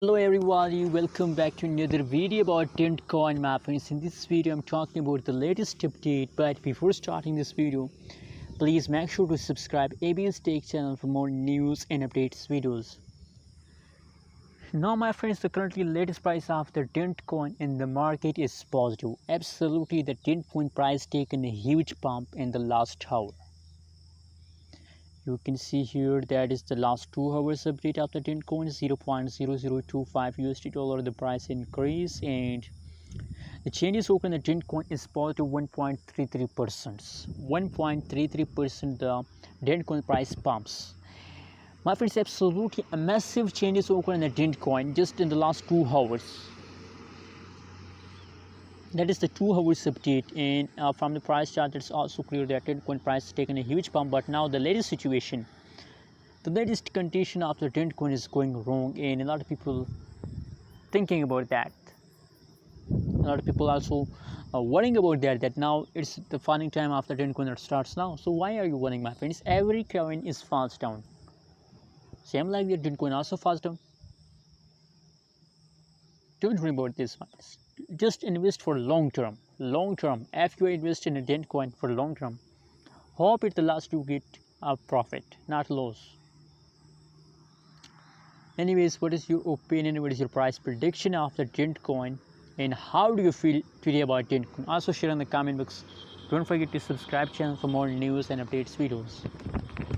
Hello everybody, welcome back to another video about Dent coin, my friends. In this video I'm talking about the latest update, but before starting this video please make sure to subscribe ABS Tech channel for more news and updates videos. Now my friends, the currently latest price of the Dent coin in the market is positive. Absolutely, the Dent coin price taken a huge pump in the last hour. You can see here that is the last 2 hours update of the Dent coin, 0.0025 USD dollar the price increase, and the changes open the Dent coin is positive 1.33%. 1.33% the Dent coin price pumps. My friends, absolutely a massive changes occur in the Dent coin just in the last 2 hours. That is the 2 hours update, and from the price chart it's also clear that Dent coin price has taken a huge pump. But now the latest situation, the latest condition of the Dent coin is going wrong, and a lot of people thinking about that. A lot of people also worrying about that now it's the funding time after Dent coin that starts now. So why are you worrying, my friends? Every coin is falls down. Same like the Dent coin also falls down. Don't worry about this, my friends. Just invest for long term. Long term. If you invest in a Dent coin for long term, hope at the last you get a profit, not loss. Anyways, what is your opinion? What is your price prediction of the Dent coin? And how do you feel today about Dent coin? Also share in the comment box. Don't forget to subscribe channel for more news and updates videos.